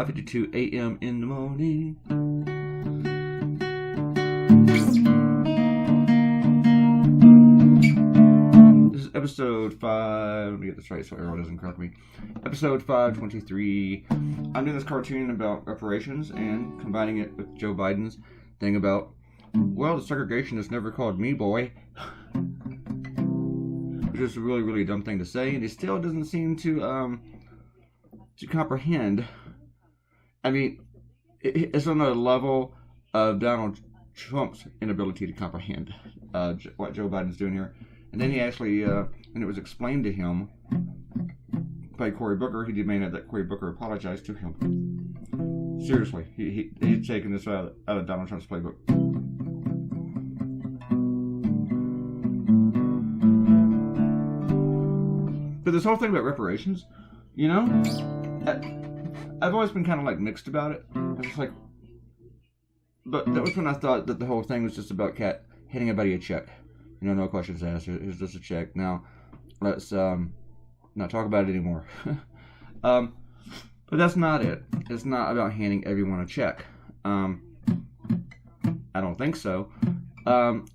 5:52 a.m. in the morning. This is episode 5. Let me get this right so Arrow doesn't correct me. Episode 523. I'm doing this cartoon about reparations and combining it with Joe Biden's thing about, well, the segregationists never called me boy. Which is a really, really dumb thing to say, and he still doesn't seem to comprehend. I mean, it's on the level of Donald Trump's inability to comprehend what Joe Biden's doing here. And then he actually, and it was explained to him by Cory Booker. He demanded that Cory Booker apologize to him. Seriously, he'd taken this out of Donald Trump's playbook. But this whole thing about reparations, you know, I've always been kind of like mixed about it. I was just like, but that was when I thought that the whole thing was just about Cat hitting everybody a check. You know, no questions asked. It's just a check. Now, let's not talk about it anymore. But that's not it. It's not about handing everyone a check. I don't think so.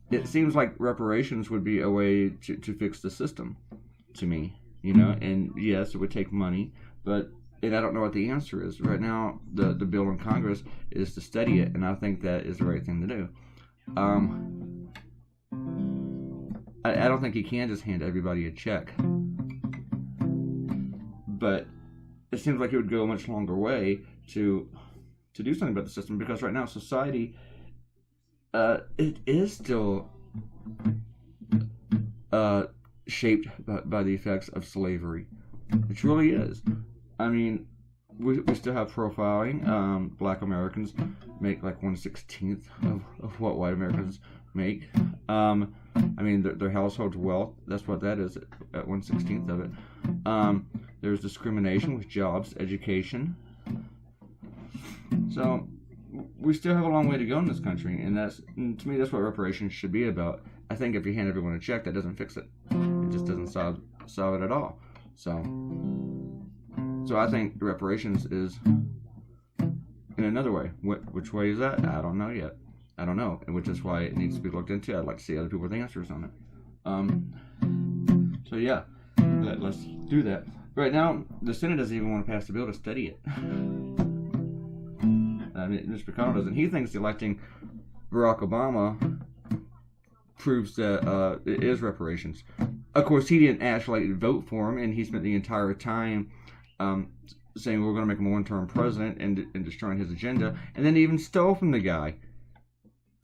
It seems like reparations would be a way to fix the system, to me. You know, and yes, it would take money, but I don't know what the answer is. Right now, the bill in Congress is to study it, and I think that is the right thing to do. I don't think you can just hand everybody a check. But it seems like it would go a much longer way to do something about the system, because right now society, it is still shaped by the effects of slavery. It really is. I mean, we still have profiling. Black Americans make like 1/16 of what white Americans make. I mean, their household wealth, that's what that is, at 1/16 of it. There's discrimination with jobs, education. So we still have a long way to go in this country, and to me, that's what reparations should be about. I think if you hand everyone a check, that doesn't fix it. It just doesn't solve it at all. So I think reparations is in another way. Which way is that? I don't know yet. I don't know, which is why it needs to be looked into. I'd like to see other people's answers on it. So yeah, let's do that. Right now, the Senate doesn't even want to pass the bill to study it. I mean, Mr. McConnell doesn't. He thinks electing Barack Obama proves that it is reparations. Of course, he didn't actually vote for him, and he spent the entire time saying we're going to make him a one-term president and destroying his agenda, and then he even stole from the guy.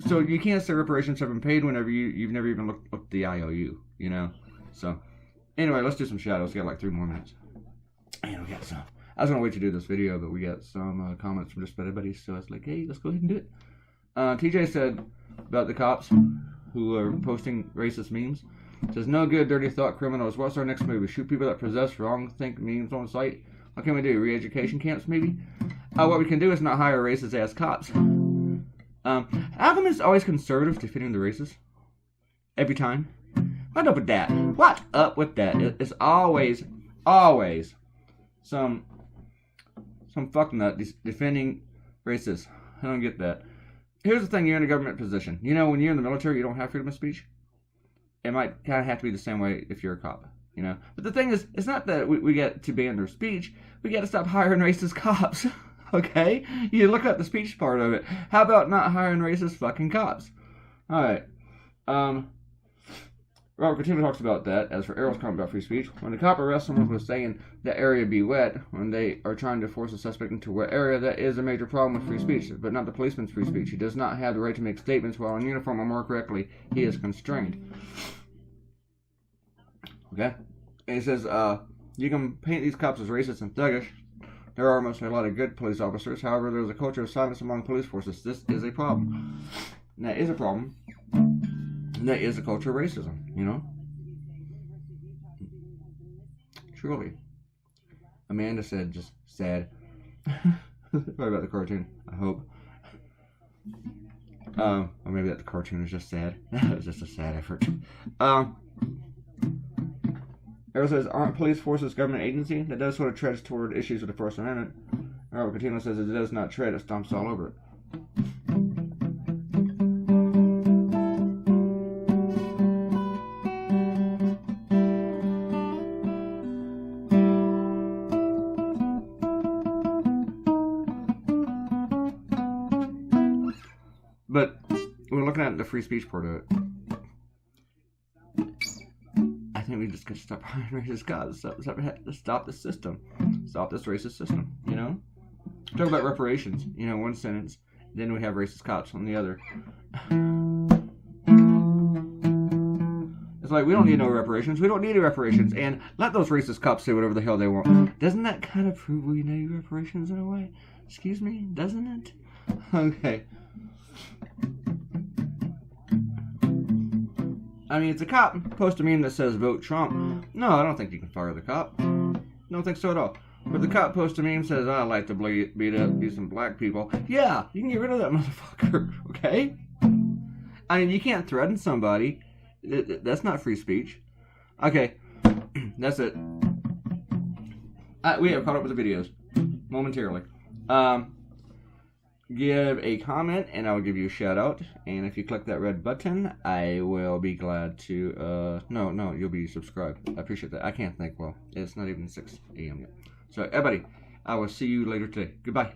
So you can't say reparations have been paid whenever you've never even looked up the IOU, you know? So, anyway, let's do some shadows. We got like 3 more minutes. And we got some. I was going to wait to do this video, but we got some comments from just about everybody, so I was like, hey, let's go ahead and do it. TJ said about the cops who are posting racist memes. Says, no good, dirty thought criminals. What's our next move? Shoot people that possess wrong think memes on site? What can we do? Re-education camps, maybe? What we can do is not hire racist-ass cops. How come it's always conservatives defending the racists? Every time? What up with that? What up with that? It's always some fucknut defending racists. I don't get that. Here's the thing, you're in a government position. You know, when you're in the military, you don't have freedom of speech. It might kind of have to be the same way if you're a cop, you know? But the thing is, it's not that we get to ban their speech. We got to stop hiring racist cops, okay? You look at the speech part of it. How about not hiring racist fucking cops? All right. Robert Coutinho talks about that. As for Errol's comment about free speech, when the cop arrests someone for saying that area be wet, when they are trying to force a suspect into a wet area, that is a major problem with free speech, but not the policeman's free speech. He does not have the right to make statements while in uniform, or more correctly, he is constrained. Okay? And he says, you can paint these cops as racist and thuggish. There are mostly a lot of good police officers. However, there's a culture of silence among police forces. This is a problem. And that is a problem. And that is a culture of racism, you know? Truly. Amanda said, just sad. Sorry about the cartoon, I hope. Or maybe that the cartoon was just sad. It was just a sad effort. Arrow says, aren't police forces government agency? That does sort of treads toward issues with the First Amendment. Alright, well, Claytoonz says it does not tread, it stomps all over it. But we're looking at the free speech part of it. I think we just got to stop hiring racist cops. Stop the system. Stop this racist system, you know? Talk about reparations, you know, one sentence. Then we have racist cops on the other. It's like, we don't need no reparations. We don't need reparations. And let those racist cops say whatever the hell they want. Doesn't that kind of prove we need reparations in a way? Excuse me? Doesn't it? Okay. I mean, it's a cop post a meme that says vote Trump. No, I don't think you can fire the cop. Don't think so at all. But the cop post a meme says, I like to beat up some black people. Yeah, you can get rid of that motherfucker, okay? I mean, you can't threaten somebody. That's not free speech. Okay, that's it. We have caught up with the videos momentarily. Give a comment and I will give you a shout out. And if you click that red button, I will be glad to no, you'll be subscribed. I appreciate that. I can't think. Well, it's not even 6 a.m. yet. So everybody, I will see you later today. Goodbye.